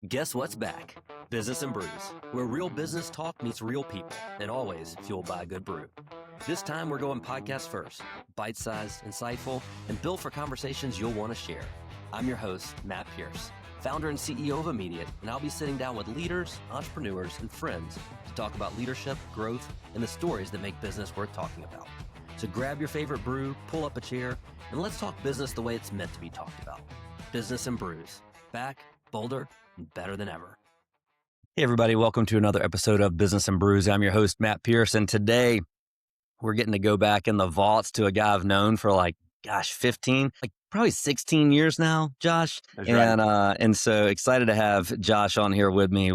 Guess what's back? Business and Brews, where real business talk meets real people, and always fueled by a good brew. This time we're going podcast first, bite-sized, insightful, and built for conversations you'll want to share. I'm your host, Matt Pierce, founder and CEO of Immediate, and I'll be sitting down with leaders, entrepreneurs, and friends to talk about leadership, growth, and the stories that make business worth talking about. So grab your favorite brew, pull up a chair, and let's talk business the way it's meant to be talked about. Business and Brews, back, bolder, and better than ever. Hey, everybody. Welcome to another episode of Business and Brews. I'm your host, Matt Pierce. And today we're getting to go back in the vaults to a guy I've known for 15, probably 16 years now, Josh. That's right. And so excited to have Josh on here with me.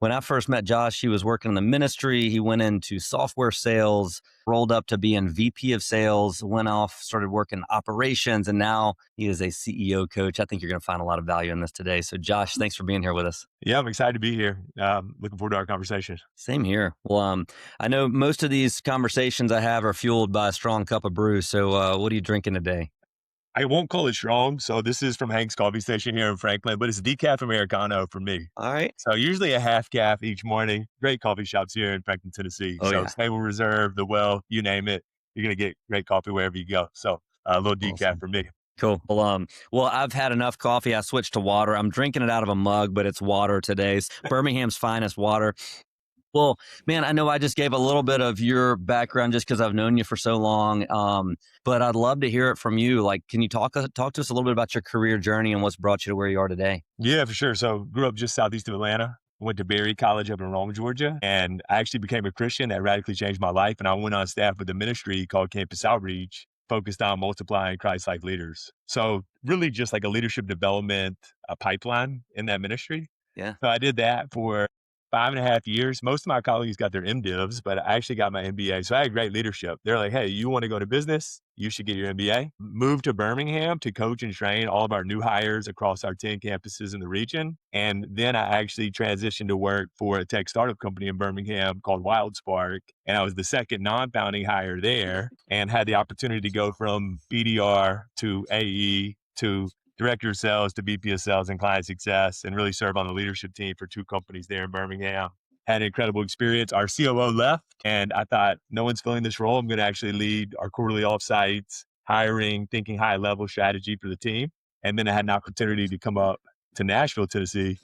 When I first met Josh, he was working in the ministry. He went into software sales, rolled up to being VP of sales, went off, started working operations, and now he is a CEO coach. I think you're going to find a lot of value in this today. So Josh, thanks for being here with us. Yeah, I'm excited to be here. Looking forward to our conversation. Same here. Well, I know most of these conversations I have are fueled by a strong cup of brew. So what are you drinking today? I won't call it strong. So this is from Hank's Coffee Station here in Franklin, but it's a decaf Americano for me. All right. So usually a half calf each morning. Great coffee shops here in Franklin, Tennessee. Oh, So yeah. Stable Reserve, The Well, you name it. You're going to get great coffee wherever you go. So a little decaf Awesome. for me. Cool. Well, I've had enough coffee. I switched to water. I'm drinking it out of a mug, but it's water today. It's Birmingham's finest water. Well, man, I know I just gave a little bit of your background just because I've known you for so long. But I'd love to hear it from you. Can you talk to us a little bit about your career journey and what's brought you to where you are today? Yeah, for sure. So grew up just southeast of Atlanta. Went to Berry College up in Rome, Georgia, and I actually became a Christian. That radically changed my life. And I went on staff with a ministry called Campus Outreach, focused on multiplying Christ-like leaders. So really just like a leadership development pipeline in that ministry. Yeah. So I did that for 5.5 years. Most of my colleagues got their MDivs, but I actually got my MBA. So I had great leadership. They're like, hey, you want to go to business? You should get your MBA. Moved to Birmingham to coach and train all of our new hires across our 10 campuses in the region. And then I actually transitioned to work for a tech startup company in Birmingham called WildSpark. And I was the second non-founding hire there and had the opportunity to go from BDR to AE to director of sales to VP of sales and client success, and really serve on the leadership team for 2 companies there in Birmingham. Had an incredible experience. Our COO left, and I thought, no one's filling this role. I'm going to actually lead our quarterly offsites, hiring, thinking high level strategy for the team. And then I had an opportunity to come up to Nashville, Tennessee,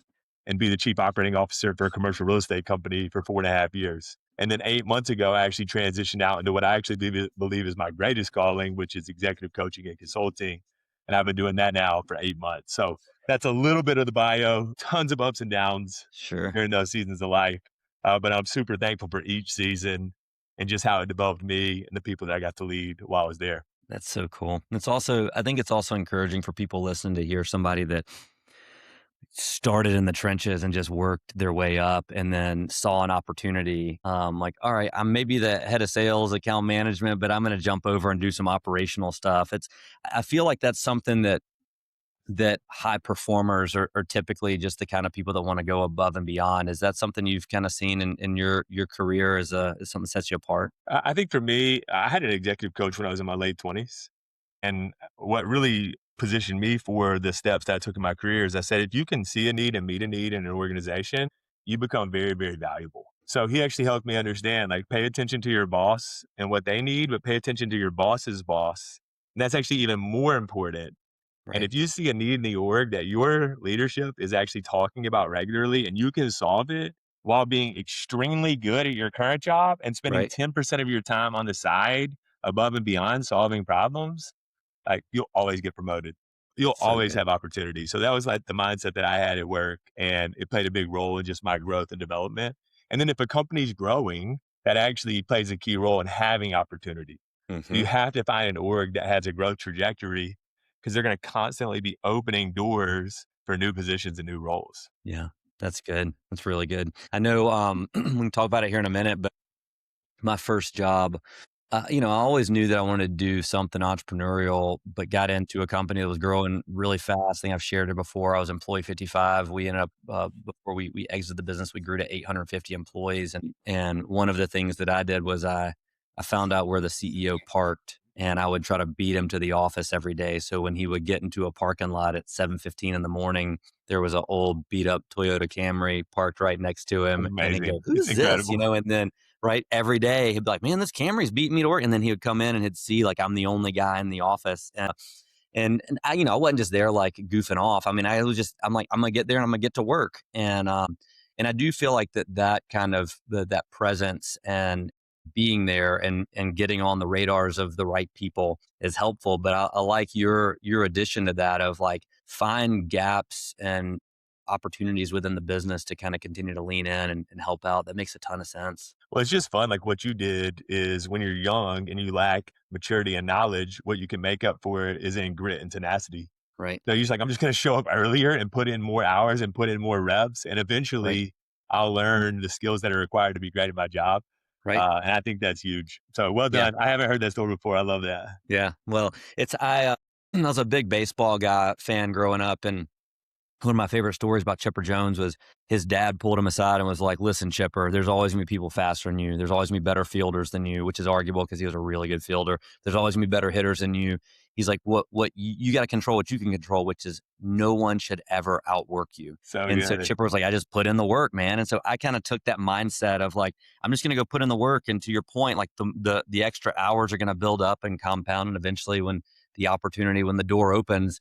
and be the chief operating officer for a commercial real estate company for 4.5 years. And then 8 months ago, I actually transitioned out into what I actually believe is my greatest calling, which is executive coaching and consulting. And I've been doing that now for 8 months. So that's a little bit of the bio, tons of ups and downs during those seasons of life. But I'm super thankful for each season and just how it developed me and the people that I got to lead while I was there. That's so cool. I think it's also encouraging for people listening to hear somebody that started in the trenches and just worked their way up and then saw an opportunity. All right, I'm maybe the head of sales, account management, but I'm going to jump over and do some operational stuff. I feel like that's something that high performers are typically just the kind of people that want to go above and beyond. Is that something you've kind of seen in your career as something that sets you apart? I think for me, I had an executive coach when I was in my late 20s. And what really positioned me for the steps that I took in my career is I said, if you can see a need and meet a need in an organization, you become very, very valuable. So he actually helped me understand, pay attention to your boss and what they need, but pay attention to your boss's boss. And that's actually even more important. Right. And if you see a need in the org that your leadership is actually talking about regularly and you can solve it while being extremely good at your current job and spending 10% of your time on the side above and beyond solving problems, you'll always get promoted. You'll always have opportunity. So that was the mindset that I had at work, and it played a big role in just my growth and development. And then if a company's growing, that actually plays a key role in having opportunity. Mm-hmm. You have to find an org that has a growth trajectory because they're going to constantly be opening doors for new positions and new roles. Yeah, that's good. That's really good. I know we can talk about it here in a minute, but my first job, I always knew that I wanted to do something entrepreneurial, but got into a company that was growing really fast. I think I've shared it before. I was employee 55. We ended up, before we exited the business, we grew to 850 employees. And one of the things that I did was I found out where the CEO parked and I would try to beat him to the office every day. So when he would get into a parking lot at 7:15 in the morning, there was an old beat up Toyota Camry parked right next to him, and he'd go, Amazing. It's "Who's this?" incredible. And then right every day he'd be like, "Man, this Camry's beating me to work," and then he would come in and he'd see like I'm the only guy in the office. And I, I wasn't just there like goofing off. I mean, I'm like, I'm gonna get there and I'm gonna get to work. And I do feel like that kind of that presence and being there and getting on the radars of the right people is helpful. But I like your addition to that of like find gaps and opportunities within the business to kind of continue to lean in and help out. That makes a ton of sense. Well, it's just fun. Like what you did is when you're young and you lack maturity and knowledge, what you can make up for it is in grit and tenacity. Right. So you're just like, I'm just going to show up earlier and put in more hours and put in more reps. And Right. eventually I'll learn the skills that are required to be great at my job. Right. And I think that's huge. So well Yeah. done. I haven't heard that story before. I love that. Yeah. Well, I was a big baseball fan growing up, and one of my favorite stories about Chipper Jones was his dad pulled him aside and was like, "Listen, Chipper, there's always gonna be people faster than you. There's always gonna be better fielders than you," which is arguable because he was a really good fielder. "There's always gonna be better hitters than you." He's like, "What you got to control what you can control, which is no one should ever outwork you." So And so good. Chipper was like, "I just put in the work, man." And so I kind of took that mindset of like, I'm just gonna go put in the work. And to your point, like the extra hours are gonna build up and compound, and eventually, when the door opens,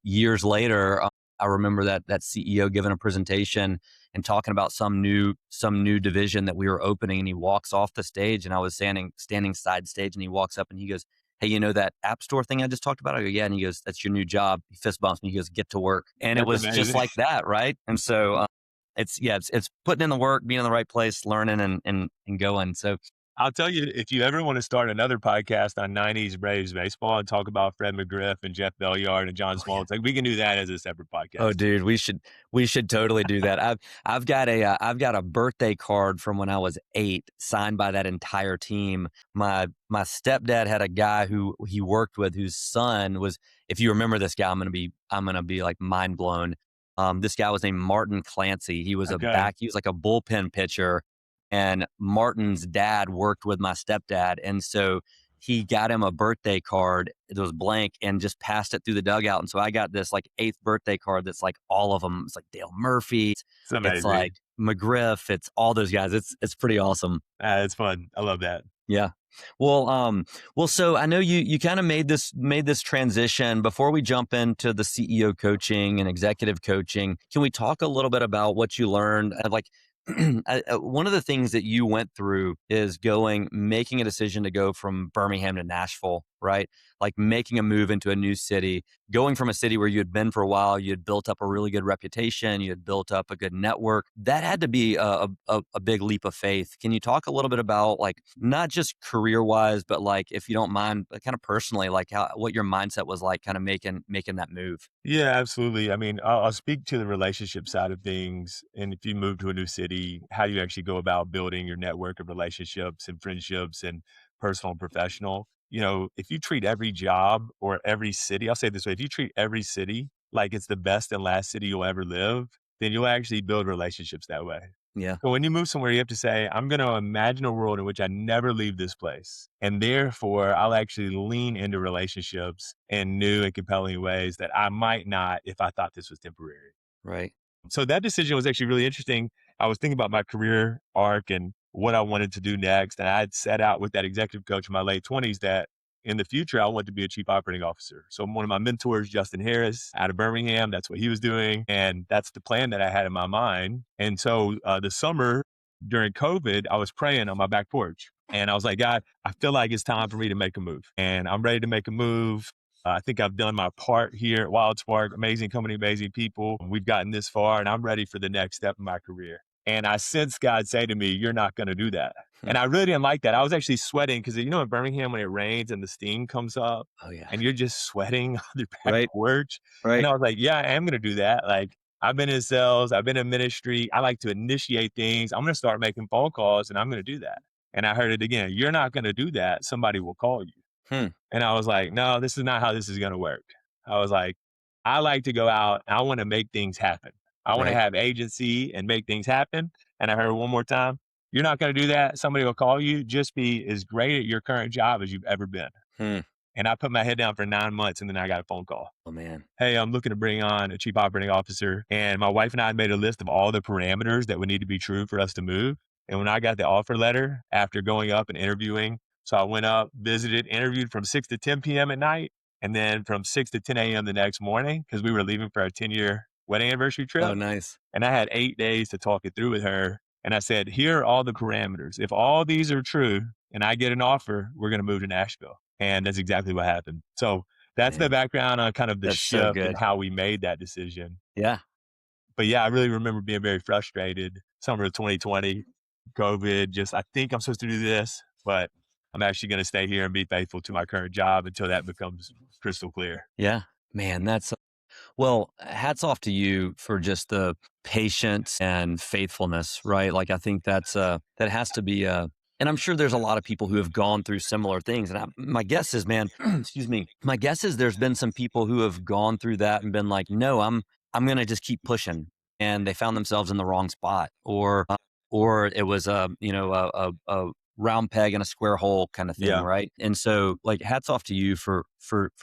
years later, I remember that CEO giving a presentation and talking about some new division that we were opening, and he walks off the stage, and I was standing side stage, and he walks up and he goes, "Hey, that App Store thing I just talked about?" I go, "Yeah." And he goes, "That's your new job." He fist bumps me. He goes, "Get to work." And it That's was just amazing. like that, right? And so it's putting in the work, being in the right place, learning and going. So I'll tell you, if you ever want to start another podcast on 90s Braves baseball and talk about Fred McGriff and Jeff Belliard and John oh yeah. Smoltz, like we can do that as a separate Oh, podcast. dude, we should totally do that. I've got a birthday card from when I was 8, signed by that entire team. My stepdad had a guy who he worked with, whose son was. If you remember this guy, I'm gonna be like mind blown. This guy was named Martin Clancy. Okay. He was like a bullpen pitcher, and Martin's dad worked with my stepdad, and so he got him a birthday card. It was blank and just passed it through the dugout. And so I got this like 8th birthday card that's like all of them. It's like Dale Murphy. It's It's amazing. like McGriff. It's all those guys. It's pretty awesome. It's fun. I love that. Yeah. So I know you kind of made this transition. Before we jump into the CEO coaching and executive coaching, can we talk a little bit about what you learned? Like one of the things that you went through is making a decision to go from Birmingham to Nashville, right? Like making a move into a new city, going from a city where you had been for a while, you had built up a really good reputation, you had built up a good network. That had to be a big leap of faith. Can you talk a little bit about like not just career wise, but like if you don't mind, kind of personally, like what your mindset was like, kind of making that move? Yeah, absolutely. I mean, I'll speak to the relationship side of things. And if you move to a new city, how you actually go about building your network of relationships and friendships and personal and professional. If you treat every job or every city, I'll say it this way, if you treat every city like it's the best and last city you'll ever live, then you'll actually build relationships that way. Yeah. So when you move somewhere, you have to say, I'm going to imagine a world in which I never leave this place. And therefore, I'll actually lean into relationships in new and compelling ways that I might not if I thought this was temporary. Right. So that decision was actually really interesting. I was thinking about my career arc and what I wanted to do next. And I had set out with that executive coach in my late 20s that in the future, I want to be a chief operating officer. So one of my mentors, Justin Harris, out of Birmingham, that's what he was doing. And that's the plan that I had in my mind. And so the summer during COVID, I was praying on my back porch. And I was like, God, I feel like it's time for me to make a move. And I'm ready to make a move. I think I've done my part here at Wild Spark. Amazing company, amazing people. We've gotten this far, and I'm ready for the next step in my career. And I sensed God say to me, "You're not going to do that." Hmm. And I really didn't like that. I was actually sweating because, in Birmingham, when it rains and the steam comes up Oh yeah. and you're just sweating on the back Right. porch. And Right. I was like, yeah, I am going to do that. Like, I've been in sales, I've been in ministry. I like to initiate things. I'm going to start making phone calls and I'm going to do that. And I heard it again. You're not going to do that. Somebody will call you. Hmm. And I was like, no, this is not how this is going to work. I was like, I like to go out and I want to make things happen. I want to Right. have agency and make things happen. And I heard it one more time, you're not going to do that. Somebody will call you. Just be as great at your current job as you've ever been. Hmm. And I put my head down for 9 months, and then I got a phone call. Oh man. Hey, I'm looking to bring on a chief operating officer. And my wife and I made a list of all the parameters that would need to be true for us to move. And when I got the offer letter after going up and interviewing, so I went up, visited, interviewed from 6 to 10 p.m. at night, and then from 6 to 10 a.m. the next morning, because we were leaving for our 10-year wedding anniversary Oh, trip. nice. And I had 8 days to talk it through with her. And I said, here are all the parameters. If all these are true and I get an offer, we're going to move to Nashville. And that's exactly what happened. So that's the Man, background on kind of the that's so shift and good. how we made that decision. Yeah. But yeah, I really remember being very frustrated. Summer of 2020, COVID, just, I think I'm supposed to do this, but I'm actually going to stay here and be faithful to my current job until that becomes crystal clear. Yeah. Man, that's well, hats off to you for just the patience and faithfulness, right? Like I think that has to be and I'm sure there's a lot of people who have gone through similar things. And my guess is, man, excuse me, my guess is there's been some people who have gone through that and been like, no, I'm going to just keep pushing, and they found themselves in the wrong spot, or it was a round peg in a square hole kind of thing, Yeah. right? And so, like, hats off to you for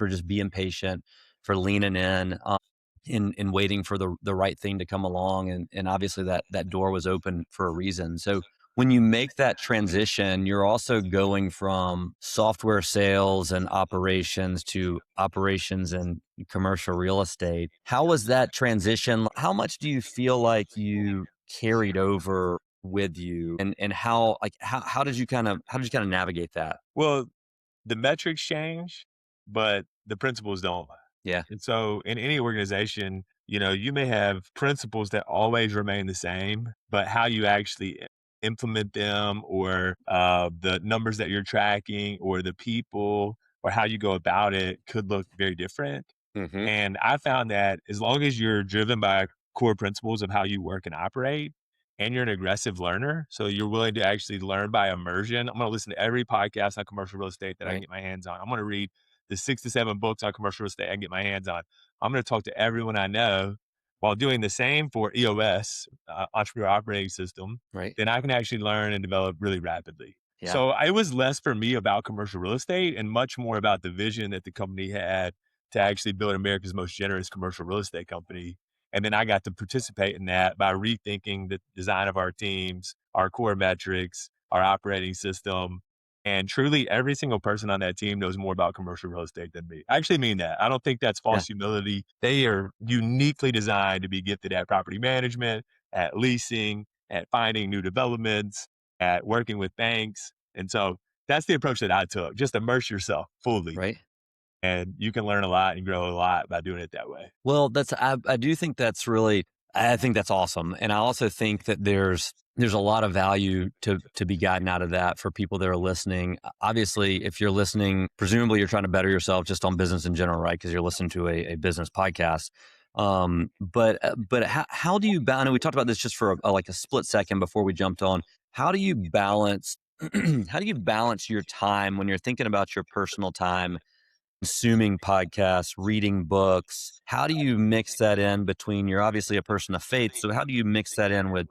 just being patient, for leaning in waiting for the right thing to come along, and obviously that door was open for a reason. So when you make that transition, you're also going from software sales and operations to operations and commercial real estate. How was that transition? How much do you feel like you carried over with you, and how did you kind of navigate that? Well, the metrics change, but the principles don't. Yeah. And so in any organization, you may have principles that always remain the same, but how you actually implement them, or the numbers that you're tracking, or the people, or how you go about it could look very different. Hmm. And I found that as long as you're driven by core principles of how you work and operate, and you're an aggressive learner, so you're willing to actually learn by immersion. I'm going to listen to every podcast on commercial real estate that I can Right. get my hands on. I'm going to read the 6 to 7 books on commercial real estate I can get my hands on. I'm going to talk to everyone I know while doing the same for EOS, Entrepreneur Operating System. Right. Then I can actually learn and develop really rapidly. Yeah. So it was less for me about commercial real estate and much more about the vision that the company had to actually build America's most generous commercial real estate company. And then I got to participate in that by rethinking the design of our teams, our core metrics, our operating system. And truly, every single person on that team knows more about commercial real estate than me. I actually mean that. I don't think that's Yeah. false humility. They are uniquely designed to be gifted at property management, at leasing, at finding new developments, at working with banks. And so that's the approach that I took. Just immerse yourself fully, Right. and you can learn a lot and grow a lot by doing it that way. Well, I do think that's really, I think that's awesome. And I also think that there's a lot of value to be gotten out of that for people that are listening. Obviously, if you're listening, presumably you're trying to better yourself just on business in general, right? Because you're listening to a business podcast. But how do you balance? We talked about this just for like a split second before we jumped on. How do you balance? How do you balance your time when you're thinking about your personal time, consuming podcasts, reading books? How do you mix that in between, you're obviously a person of faith, so how do you mix that in with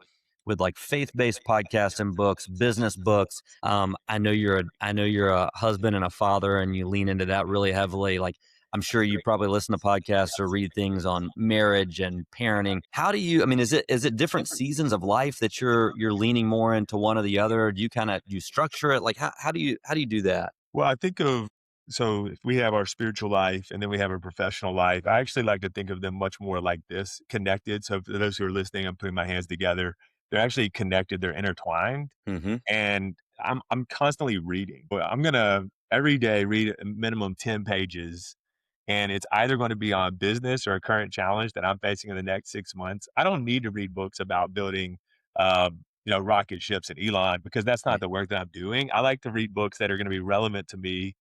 like faith-based podcasts and books, business books? I know you're a husband and a father, and you lean into that really heavily. Like, I'm sure you probably listen to podcasts or read things on marriage and parenting. How do you, I mean, is it different seasons of life that you're leaning more into one or the other? Do you structure it? Like, how do you do that? Well, I think of, so if we have our spiritual life and then we have our professional life, I actually like to think of them much more like this, connected. So for those who are listening, I'm putting my hands together. They're actually connected. They're intertwined. Hmm. And I'm constantly reading. Well, I'm gonna every day read a minimum 10 pages, and it's either going to be on business or a current challenge that I'm facing in the next 6 months. I don't need to read books about building, rocket ships and Elon, because that's not Right. the work that I'm doing. I like to read books that are going to be relevant to me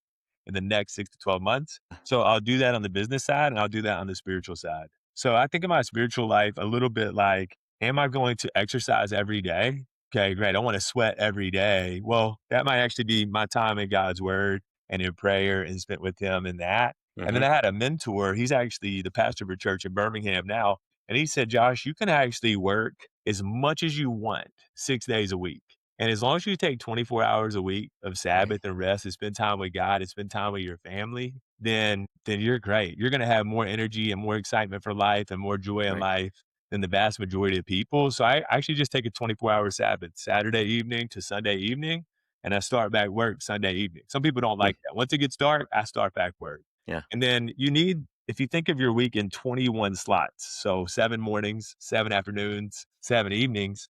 in the next 6 to 12 months. So I'll do that on the business side, and I'll do that on the spiritual side. So I think of my spiritual life a little bit like, am I going to exercise every day? Okay, great. I want to sweat every day. Well, that might actually be my time in God's word and in prayer and spent with him in that. And then Hmm. I had a mentor. He's actually the pastor of a church in Birmingham now. And he said, Josh, you can actually work as much as you want 6 days a week. And as long as you take 24 hours a week of Right. Sabbath and rest and spend time with God and spend time with your family, then you're great. You're gonna have more energy and more excitement for life and more joy in Right. life than the vast majority of people. So I actually just take a 24-hour Sabbath, Saturday evening to Sunday evening, and I start back work Sunday evening. Some people don't Mm. like that. Once it gets dark, I start back work. Yeah. And then you need, if you think of your week in 21 slots, so 7 mornings, 7 afternoons, 7 evenings,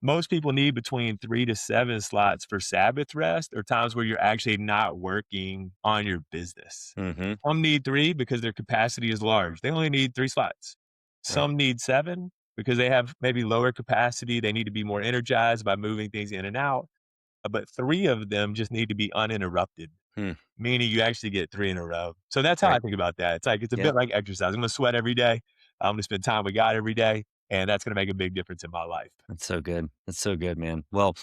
most people need between 3 to 7 slots for Sabbath rest or times where you're actually not working on your business. Hmm. Some need 3 because their capacity is large. They only need 3 slots. Right. Some need 7 because they have maybe lower capacity. They need to be more energized by moving things in and out. But 3 of them just need to be uninterrupted, Hmm. meaning you actually get 3 in a row. So that's how I Right. think about that. It's like, it's a Yeah. bit like exercise. I'm gonna sweat every day. I'm gonna spend time with God every day, and that's gonna make a big difference in my life. That's so good. That's so good, man. Well,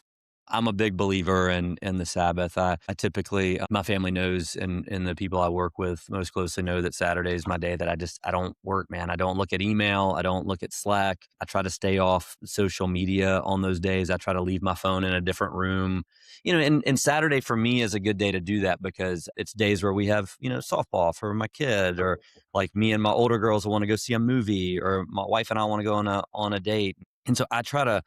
I'm a big believer in the Sabbath. I typically my family knows and the people I work with most closely know that Saturday is my day that I don't work, man. I don't look at email. I don't look at Slack. I try to stay off social media on those days. I try to leave my phone in a different room. And Saturday for me is a good day to do that because it's days where we have, softball for my kid, or like me and my older girls want to go see a movie, or my wife and I want to go on a date. And so I try to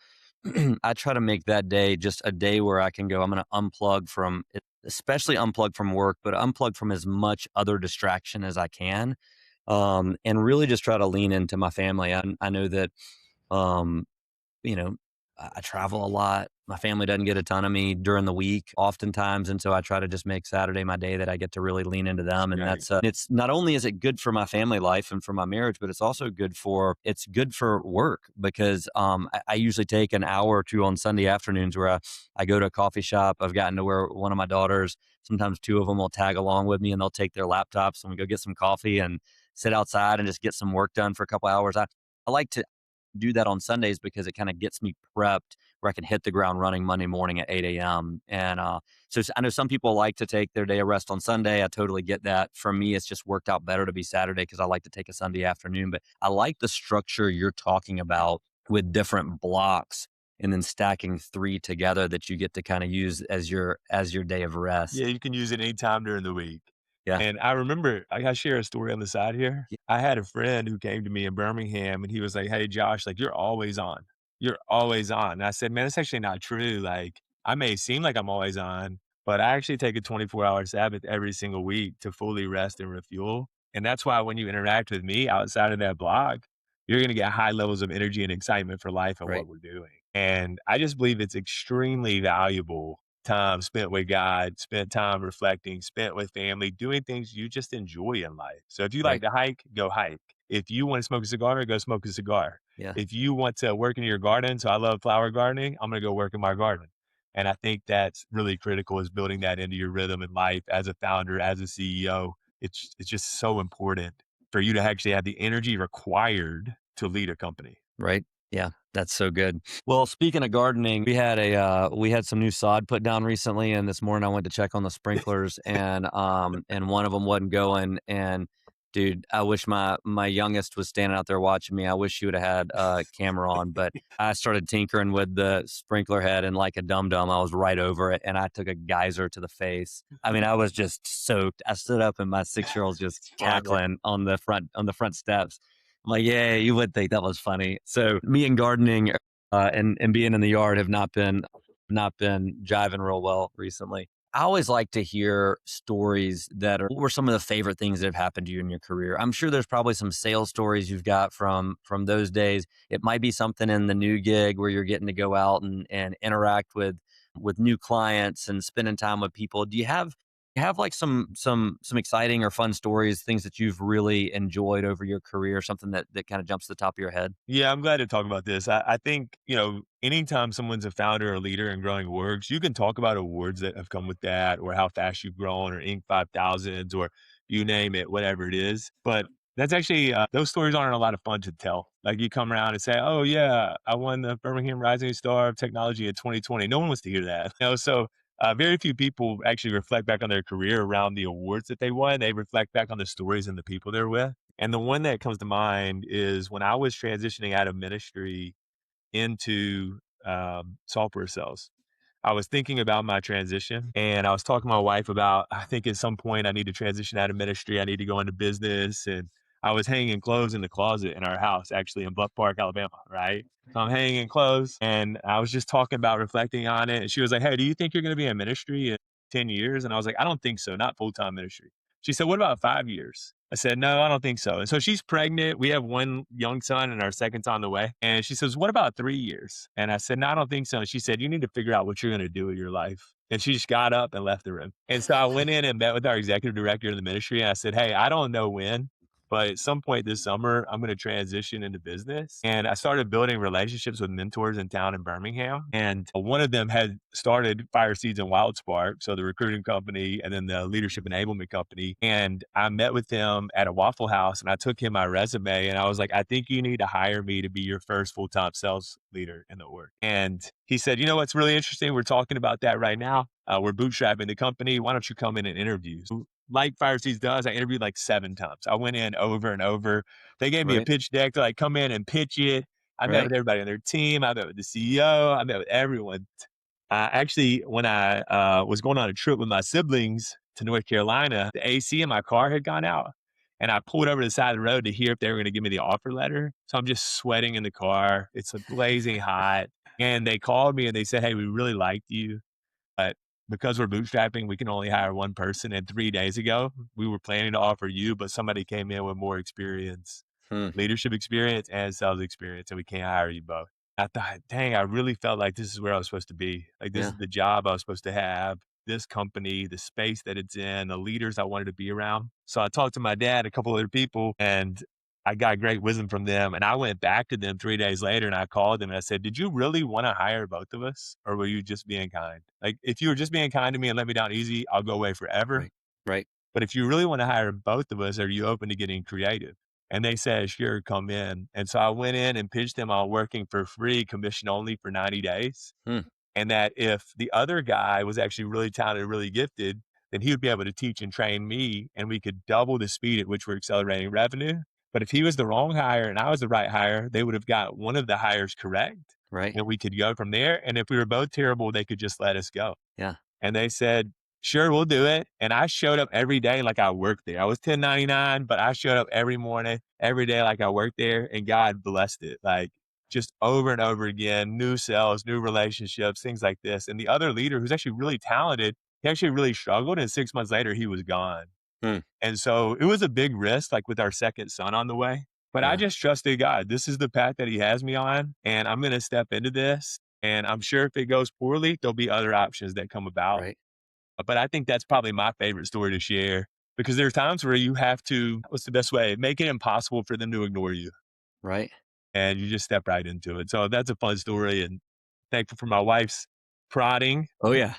I try to make that day just a day where I can go, I'm going to unplug from it, especially unplug from work, but unplug from as much other distraction as I can. And really just try to lean into my family. I know that, um, you know, I travel a lot. My family doesn't get a ton of me during the week oftentimes. And so I try to just make Saturday my day that I get to really lean into them. And Right. it's not only is it good for my family life and for my marriage, but it's good for work because, I usually take an hour or two on Sunday afternoons where I go to a coffee shop. I've gotten to where one of my daughters, sometimes two of them will tag along with me and they'll take their laptops and we go get some coffee and sit outside and just get some work done for a couple hours. I like to do that on Sundays because it kind of gets me prepped where I can hit the ground running Monday morning at 8 a.m. And I know some people like to take their day of rest on Sunday. I totally get that. For me, it's just worked out better to be Saturday because I like to take a Sunday afternoon. But I like the structure you're talking about with different blocks and then stacking three together that you get to kind of use as your day of Yeah, rest. you can use it anytime during the week. Yeah. And I remember, I gotta share a story on the side here. Yeah. I had a friend who came to me in Birmingham and he was like, "Hey, Josh, like you're always on. You're always on." And I said, "Man, that's actually not true. Like I may seem like I'm always on, but I actually take a 24-hour Sabbath every single week to fully rest and refuel. And that's why when you interact with me outside of that block, you're gonna get high levels of energy and excitement for life and Right. what we're doing." And I just believe it's extremely valuable time spent with God, spent time reflecting, spent with family, doing things you just enjoy in life. So if you like Right. to hike, go hike. If you want to smoke a cigar, go smoke a cigar. Yeah. If you want to work in your garden, so I love flower gardening, I'm going to go work in my garden. And I think that's really critical is building that into your rhythm in life as a founder, as a CEO. It's just so important for you to actually have the energy required to lead a company. Right. Yeah, that's so good. Well, speaking of gardening, we had some new sod put down recently, and this morning I went to check on the sprinklers, and one of them wasn't going. And dude, I wish my youngest was standing out there watching me. I wish she would have had a camera on, but I started tinkering with the sprinkler head, and like a dum dum, I was right over it, and I took a geyser to the face. I mean, I was just soaked. I stood up, and my 6 year old's just It's funny. cackling on the front steps. I'm like, yeah, you would think that was funny. So me and gardening and being in the yard have not been jiving real well recently. I always like to hear stories what were some of the favorite things that have happened to you in your career. I'm sure there's probably some sales stories you've got from those days. It might be something in the new gig where you're getting to go out and interact with new clients and spending time with people. Do you have like some exciting or fun stories, things that you've really enjoyed over your career, something that kind of jumps to the top of your head? Yeah, I'm glad to talk about this. I think, anytime someone's a founder or leader in growing works, you can talk about awards that have come with that or how fast you've grown or Inc. 5000s or you name it, whatever it is. But that's actually, those stories aren't a lot of fun to tell. Like you come around and say, oh, yeah, I won the Birmingham Rising Star of Technology in 2020. No one wants to hear that. So very few people actually reflect back on their career around the awards that they won. They reflect back on the stories and the people they're with. And the one that comes to mind is when I was transitioning out of ministry into software sales. I was thinking about my transition, and I was talking to my wife about, I think at some point I need to transition out of ministry. I need to go into business. And I was hanging clothes in the closet in our house, actually in Bluff Park, Alabama. Right. So I'm hanging clothes, and I was just talking about reflecting on it. And she was like, "Hey, do you think you're going to be in ministry in 10 years?" And I was like, "I don't think so. Not full-time ministry." She said, "What about 5 years?" I said, "No, I don't think so." And so she's pregnant. We have one young son and our second's on the way. And she says, "What about 3 years?" And I said, "No, I don't think so." And she said, "You need to figure out what you're going to do with your life." And she just got up and left the room. And so I went in and met with our executive director of the ministry. And I said, "Hey, I don't know when, but at some point this summer, I'm going to transition into business." And I started building relationships with mentors in town in Birmingham. And one of them had started Fire Seeds and Wild Spark, so the recruiting company and then the leadership enablement company. And I met with him at a Waffle House, and I took him my resume, and I was like, "I think you need to hire me to be your first full-time sales leader in the org." And he said, "You know what's really interesting? We're talking about that right now. We're bootstrapping the company. Why don't you come in and interview?" Like Fire Seeds does, I interviewed like 7 times. I went in over and over. They gave me a Right. pitch deck to like come in and pitch it. I met Right. with everybody on their team. I met with the CEO. I met with everyone. Actually, when I was going on a trip with my siblings to North Carolina, the AC in my car had gone out. And I pulled over to the side of the road to hear if they were going to give me the offer letter. So I'm just sweating in the car. It's blazing hot. And they called me and they said, "Hey, we really liked you, but because we're bootstrapping, we can only hire one person. And 3 days ago, we were planning to offer you, but somebody came in with more experience, Hmm. leadership experience and sales experience, and we can't hire you both." I thought, dang, I really felt like this is where I was supposed to be. Like, this Yeah. is the job I was supposed to have, this company, the space that it's in, the leaders I wanted to be around. So I talked to my dad, a couple other people, and I got great wisdom from them. And I went back to them 3 days later and I called them and I said, "Did you really want to hire both of us? Or were you just being kind? Like, if you were just being kind to me and let me down easy, I'll go away forever. Right. Right. But if you really want to hire both of us, are you open to getting creative?" And they said, "Sure, come in." And so I went in and pitched them on working for free, commission only for 90 days. Hmm. And that if the other guy was actually really talented, really gifted, then he would be able to teach and train me, and we could double the speed at which we're accelerating revenue. But if he was the wrong hire and I was the right hire, they would have got one of the hires correct, Right. and we could go from there. And if we were both terrible, they could just let us go. Yeah. And they said, "Sure, we'll do it." And I showed up every day like I worked there. I was 1099, but I showed up every morning, every day like I worked there, and God blessed it. Like, just over and over again, new sales, new relationships, things like this. And the other leader, who's actually really talented, he actually really struggled. And 6 months later, he was gone. Hmm. And so it was a big risk, like with our second son on the way. But I Yeah. just trusted God. This is the path that he has me on, and I'm going to step into this. And I'm sure if it goes poorly, there'll be other options that come about. Right. But I think that's probably my favorite story to share, because there are times where you have to, what's the best way? Make it impossible for them to ignore you, Right. and you just step right into it. So that's a fun story, and thankful for my wife's prodding. Oh yeah.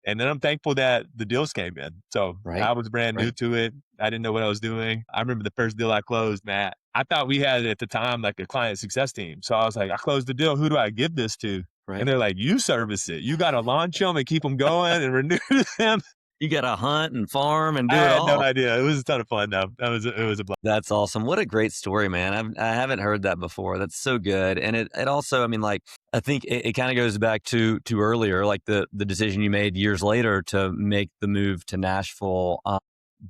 And then I'm thankful that the deals came in. So Right. I was brand new Right. to it. I didn't know what I was doing. I remember the first deal I closed, Matt. I thought we had at the time like a client success team. So I was like, "I closed the deal. Who do I give this to?" And Right. they're like, "You service it. You got to launch them and keep them going and renew them." You got to hunt and farm and I do it had no all. idea. It was a ton of fun though. It was a blast. That's awesome. What a great story, man. I haven't heard that before. That's so good. And it also, I mean, like, I think it kind of goes back to earlier, like the decision you made years later to make the move to Nashville.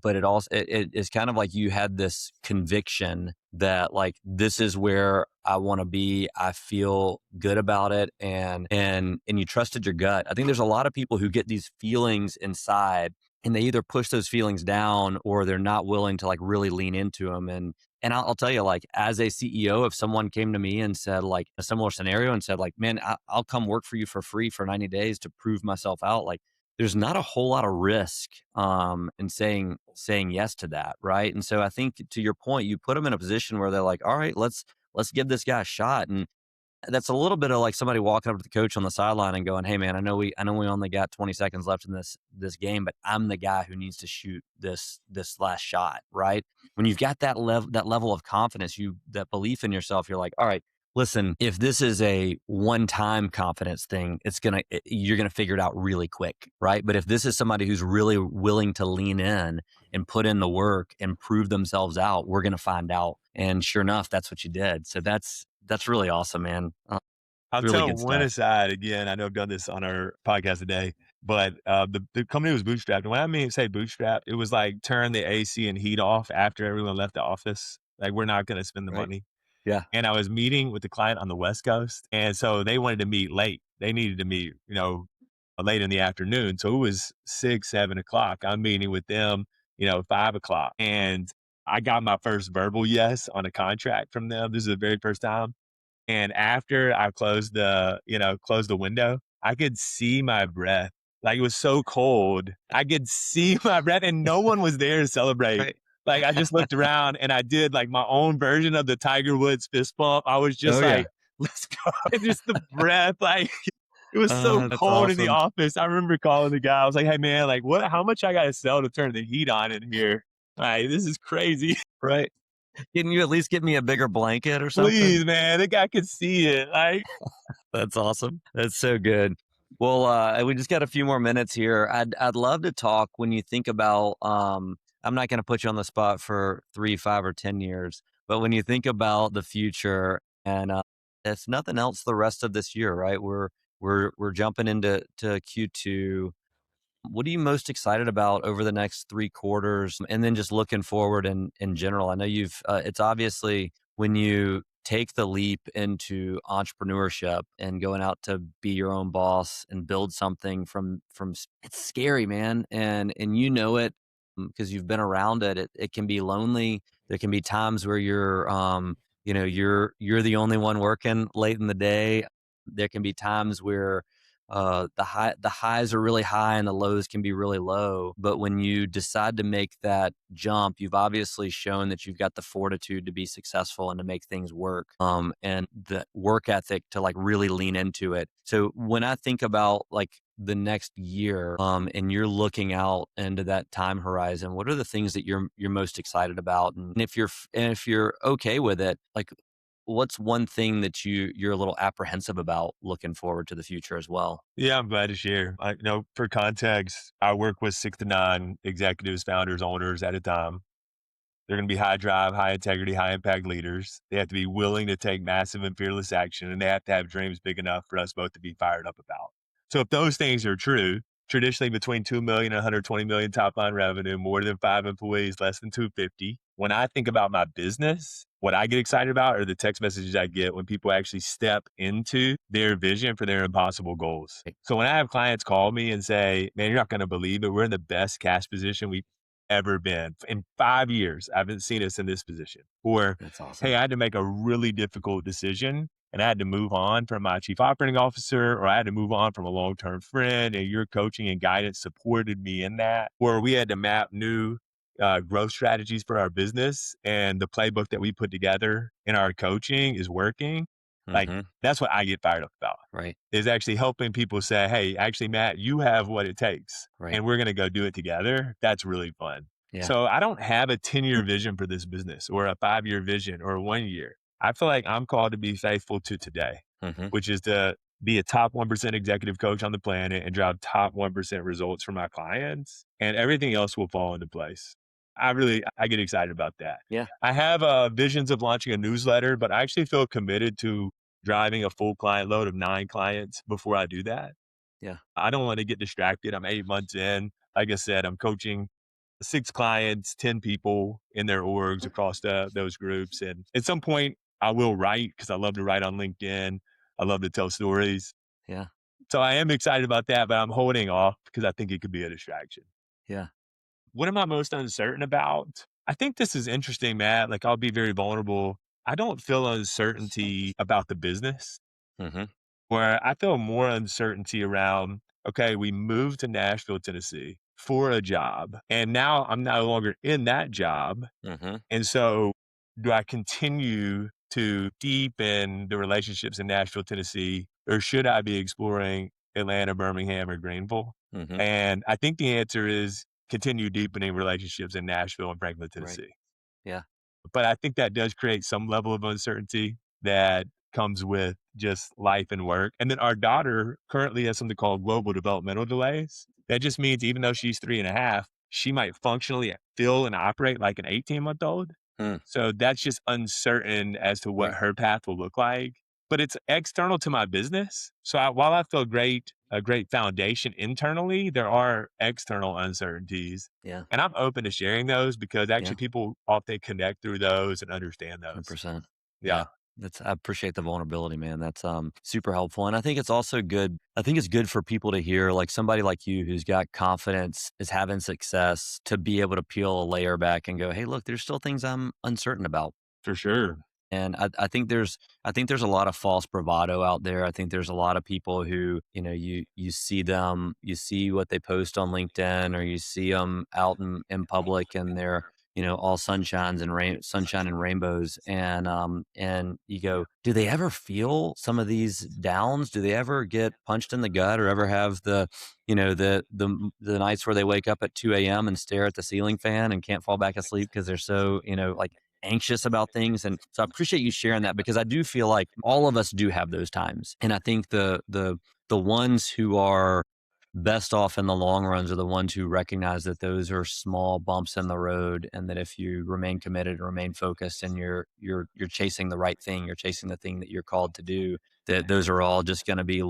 But it also, it is kind of like you had this conviction that like, this is where I want to be. I feel good about it. And you trusted your gut. I think there's a lot of people who get these feelings inside and they either push those feelings down or they're not willing to like really lean into them. And I'll tell you, like, as a CEO, if someone came to me and said like a similar scenario and said like, "Man, I'll come work for you for free for 90 days to prove myself out," like, there's not a whole lot of risk in saying yes to that, right? And so I think to your point, you put them in a position where they're like, "All right, let's give this guy a shot." And that's a little bit of like somebody walking up to the coach on the sideline and going, "Hey man, I know we only got 20 seconds left in this game, but I'm the guy who needs to shoot this last shot," right? When you've got that level of confidence, that belief in yourself, you're like, "All right, listen, if this is a one-time confidence thing, you're gonna figure it out really quick, right? But if this is somebody who's really willing to lean in and put in the work and prove themselves out, we're gonna find out." And sure enough, that's what you did. So that's really awesome, man. I'll Really tell good one stuff. aside again. I know I've done this on our podcast today, but the company was bootstrapped. And when I mean say bootstrapped, it was like turn the AC and heat off after everyone left the office. Like we're not going to spend the Right. money. Yeah. And I was meeting with the client on the West Coast, and so they wanted to meet late. They needed to meet, late in the afternoon. So it was 6, 7 o'clock. I'm meeting with them, 5 o'clock, and I got my first verbal yes on a contract from them. This is the very first time. And after I closed the window, I could see my breath. Like, it was so cold. I could see my breath and no one was there to celebrate. Right. Like, I just looked around and I did like my own version of the Tiger Woods fist bump. I was Oh just yeah. like, let's go. And just the breath, like it was so That's cold in the awesome. office. I remember calling the guy. I was like, hey man, like how much I gotta sell to turn the heat on in here? Like, this is crazy. Right. Can you at least get me a bigger blanket or something? Please, man. The guy could see it. Like, That's awesome. That's so good. Well, we just got a few more minutes here. I'd love to talk when you think about. I'm not going to put you on the spot for 3, 5, or 10 years, but when you think about the future, and if nothing else, the rest of this year, right? We're jumping into Q2. What are you most excited about over the next 3 quarters? And then just looking forward in general. I know it's obviously when you take the leap into entrepreneurship and going out to be your own boss and build something it's scary, man. And you know it because you've been around it. It can be lonely. There can be times where you're the only one working late in the day. There can be times where the highs are really high and the lows can be really low. But when you decide to make that jump, you've obviously shown that you've got the fortitude to be successful and to make things work. And the work ethic to like really lean into it. So when I think about like the next year, and you're looking out into that time horizon, what are the things that you're most excited about? And if you're okay with it, like what's one thing that you're a little apprehensive about looking forward to the future as well? yeah, I'm glad to share. For context, I work with 6 to 9 executives, founders, owners at a time. They're going to be high drive, high integrity, high impact leaders. They have to be willing to take massive and fearless action, and they have to have dreams big enough for us both to be fired up about. So if those things are true, traditionally between 2 million and 120 million top line revenue, more than 5 employees, less than 250. When I think about my business, what I get excited about are the text messages I get when people actually step into their vision for their impossible goals. So when I have clients call me and say, man, you're not going to believe it. We're in the best cash position we've ever been. In 5 years, I haven't seen us in this position. Or, That's hey, awesome. I had to make a really difficult decision and I had to move on from my chief operating officer, or I had to move on from a long-term friend, and your coaching and guidance supported me in that. Or we had to map new growth strategies for our business, and the playbook that we put together in our coaching is working. Like, Hmm. that's what I get fired up about, Right. is actually helping people say, hey, actually, Matt, you have what it takes, Right. and we're going to go do it together. That's really fun. Yeah. So I don't have a 10-year vision for this business or a 5-year vision or a 1 year. I feel like I'm called to be faithful to today, Hmm. which is to be a top 1% executive coach on the planet and drive top 1% results for my clients, and everything else will fall into place. I get excited about that. Yeah. I have visions of launching a newsletter, but I actually feel committed to driving a full client load of 9 clients before I do that. Yeah. I don't want to get distracted. I'm 8 months in. Like I said, I'm coaching 6 clients, 10 people in their orgs across those groups. And at some point, I will write because I love to write on LinkedIn. I love to tell stories. Yeah. So I am excited about that, but I'm holding off because I think it could be a distraction. Yeah. What am I most uncertain about? I think this is interesting, Matt. Like, I'll be very vulnerable. I don't feel uncertainty about the business, Hmm. where I feel more uncertainty around, okay, we moved to Nashville, Tennessee for a job, and now I'm no longer in that job. Hmm. And so, do I continue to deepen the relationships in Nashville, Tennessee, or should I be exploring Atlanta, Birmingham, or Greenville? Hmm. And I think the answer is continue deepening relationships in Nashville and Franklin, Right. Tennessee. Yeah. But I think that does create some level of uncertainty that comes with just life and work. And then our daughter currently has something called global developmental delays. That just means even though she's 3.5, she might functionally feel and operate like an 18-month-old. Mm. So that's just uncertain as to what Right. her path will look like. but it's external to my business. So while I feel great, a great foundation internally, there are external uncertainties. Yeah. And I'm open to sharing those because Yeah. actually people often connect through those and understand those. 100%. Yeah, Yeah. I appreciate the vulnerability, man. That's super helpful. And I think it's also good. I think it's good for people to hear, like somebody like you who's got confidence, is having success, to be able to peel a layer back and go, hey, look, there's still things I'm uncertain about. for sure. And I think there's a lot of false bravado out there. I think there's a lot of people who, you see them, you see what they post on LinkedIn, or you see them out in public, and they're, all sunshine and rainbows. And you go, do they ever feel some of these downs? Do they ever get punched in the gut, or ever have the nights where they wake up at 2 a.m. and stare at the ceiling fan and can't fall back asleep because they're so, like anxious about things? And so I appreciate you sharing that, because I do feel like all of us do have those times. And I think the ones who are best off in the long runs are the ones who recognize that those are small bumps in the road, and that if you remain committed and remain focused, and you're chasing the right thing, you're chasing the thing that you're called to do, that those are all just going to be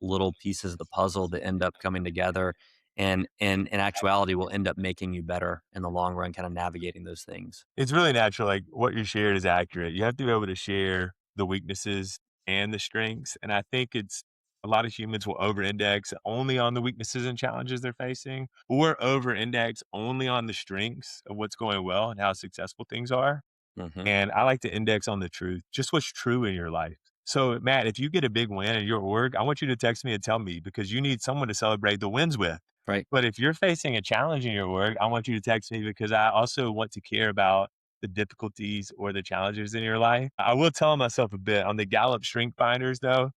little pieces of the puzzle that end up coming together, and in actuality will end up making you better in the long run, kind of navigating those things. It's really natural. Like what you shared is accurate. You have to be able to share the weaknesses and the strengths. And I think it's a lot of humans will over index only on the weaknesses and challenges they're facing, or over index only on the strengths of what's going well and how successful things are. Hmm. And I like to index on the truth, just what's true in your life. So, Matt, if you get a big win in your org, I want you to text me and tell me, because you need someone to celebrate the wins with. Right. But if you're facing a challenge in your work, I want you to text me, because I also want to care about the difficulties or the challenges in your life. I will tell myself a bit on the Gallup Strength Finders, though.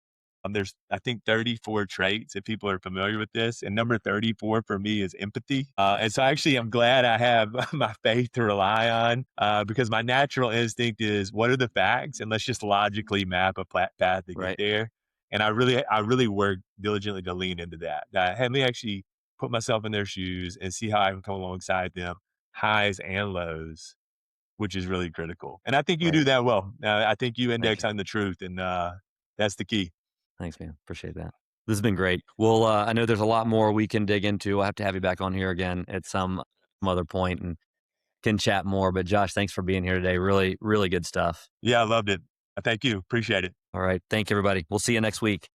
There's, I think, 34 traits if people are familiar with this. And number 34 for me is empathy. And so actually, I'm glad I have my faith to rely on, because my natural instinct is, what are the facts? And let's just logically map a path to get Right. there. And I really work diligently to lean into that. That, hey, let me actually put myself in their shoes and see how I can come alongside them, highs and lows, which is really critical. And I think you Right. do that well. I think you Thank index you. on the truth, and that's the key. Thanks, man. Appreciate that. This has been great. Well, I know there's a lot more we can dig into. I'll have to have you back on here again at some other point and can chat more. But Josh, thanks for being here today. Really, really good stuff. Yeah, I loved it. Thank you. Appreciate it. All right. Thank you, everybody. We'll see you next week.